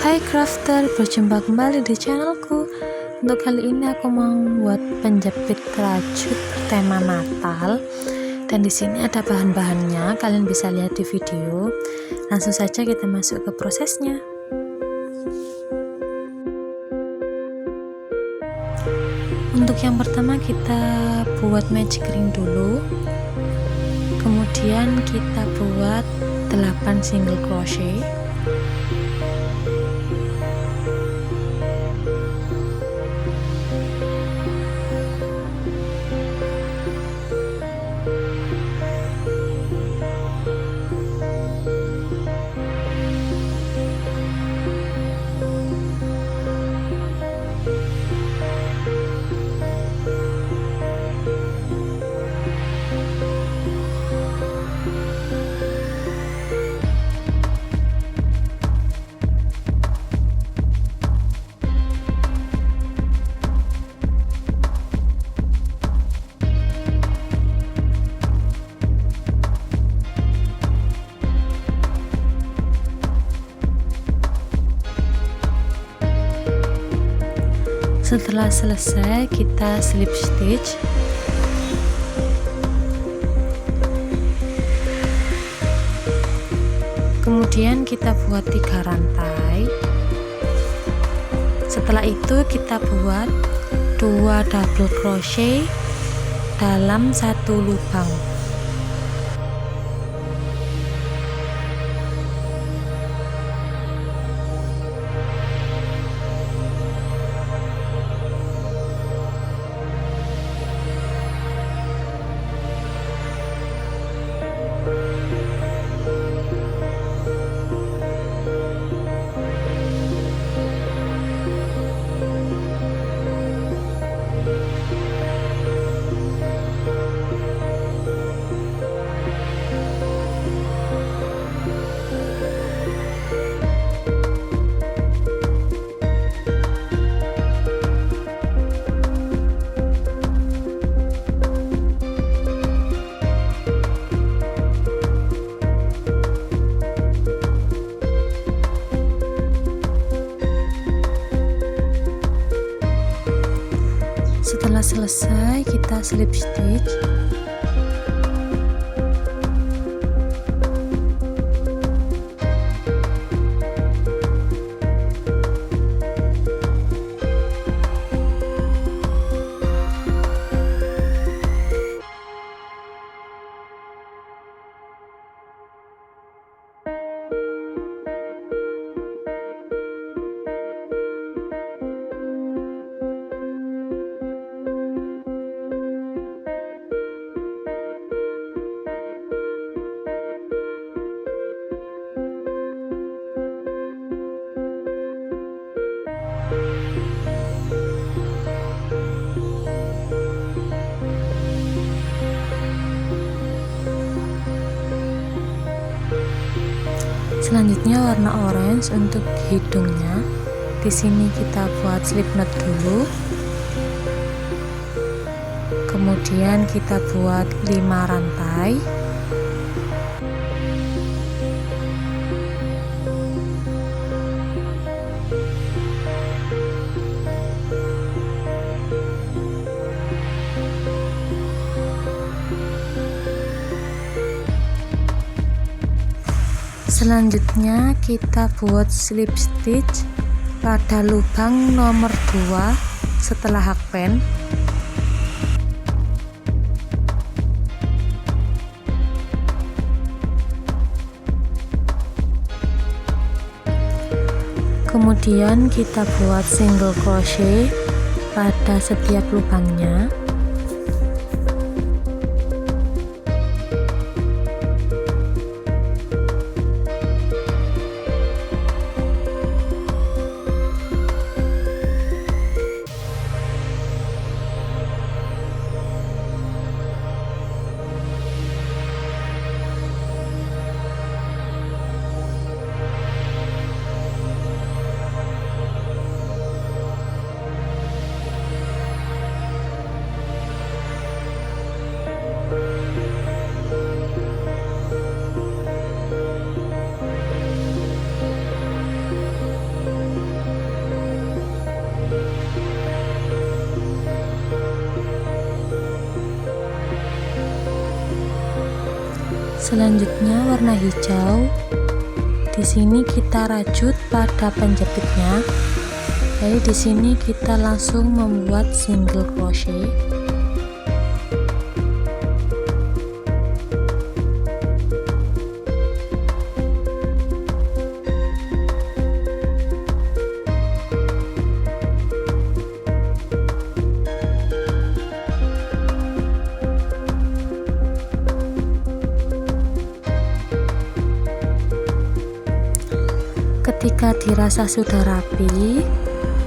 Hai crafter, berjumpa kembali di channelku. Untuk kali ini aku mau buat penjepit rajut bertema Natal. Dan di sini ada bahan-bahannya, kalian bisa lihat di video. Langsung saja kita masuk ke prosesnya. Untuk yang pertama kita buat magic ring dulu. Kemudian kita buat 8 single crochet. Setelah selesai kita slip stitch. Kemudian kita buat 3 rantai. Setelah itu kita buat 2 double crochet dalam 1 lubang. Setelah selesai kita slip stitch. Selanjutnya warna orange untuk hidungnya. Di sini kita buat slip knot dulu. Kemudian kita buat 5 rantai. Selanjutnya kita buat slip stitch pada lubang nomor 2 setelah hakpen. Kemudian kita buat single crochet pada setiap lubangnya. Selanjutnya warna hijau. Di sini kita rajut pada penjepitnya. Jadi di sini kita langsung membuat single crochet. Ketika dirasa sudah rapi,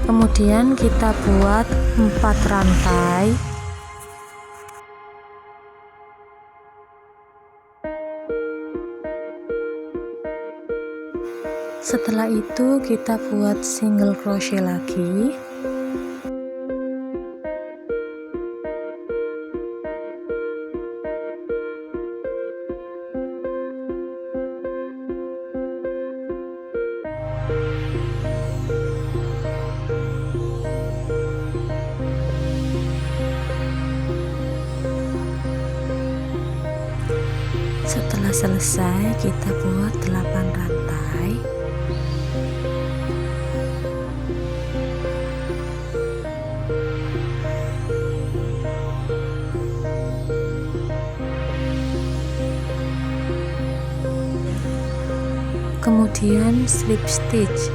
kemudian kita buat 4 rantai. Setelah itu kita buat single crochet lagi. Setelah selesai, kita buat 8 rantai. Kemudian slip stitch.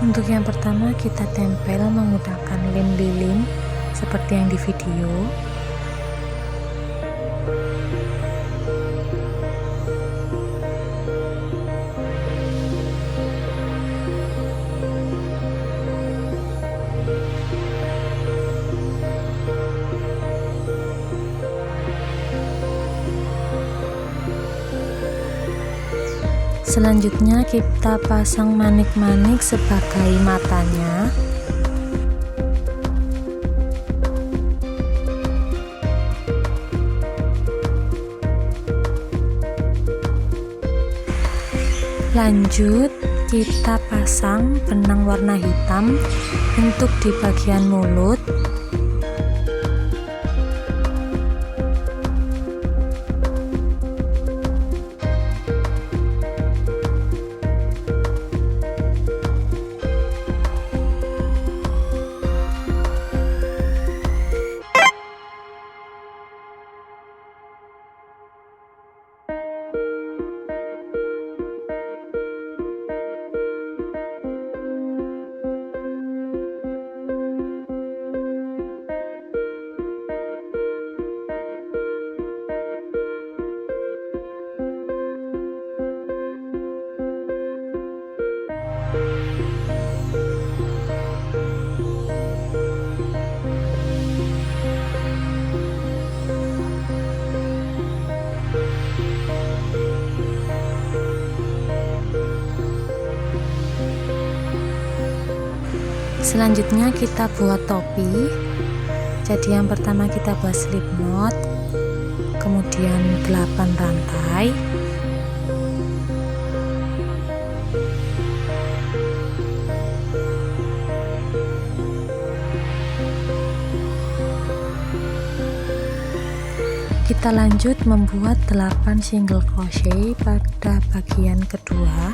Untuk yang pertama kita tempel menggunakan lem lilin seperti yang di video. Selanjutnya kita pasang manik-manik sebagai matanya. Lanjut kita pasang benang warna hitam untuk di bagian mulut. Selanjutnya kita buat topi. Jadi yang pertama kita buat slip knot, kemudian 8 rantai. Kita lanjut membuat 8 single crochet pada bagian kedua.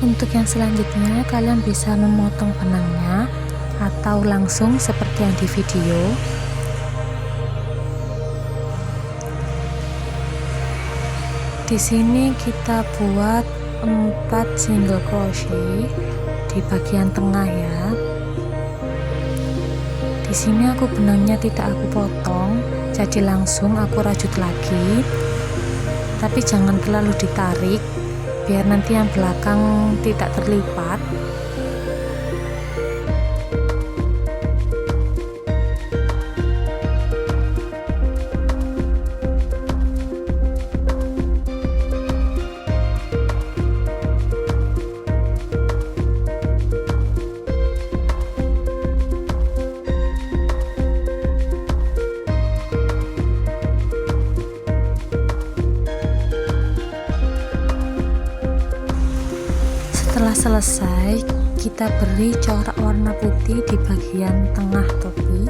Untuk yang selanjutnya, kalian bisa memotong benangnya atau langsung seperti yang di video. Di sini kita buat 4 single crochet di bagian tengah ya. Di sini aku benangnya tidak aku potong, jadi langsung aku rajut lagi. Tapi jangan terlalu ditarik, biar nanti yang belakang tidak terlipat. Setelah selesai, kita beri corak warna putih di bagian tengah topi.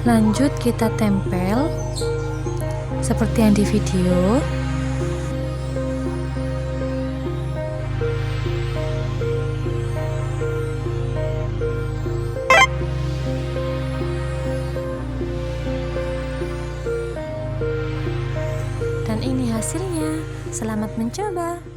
Lanjut kita tempel seperti yang di video. Dan ini hasilnya. Selamat mencoba.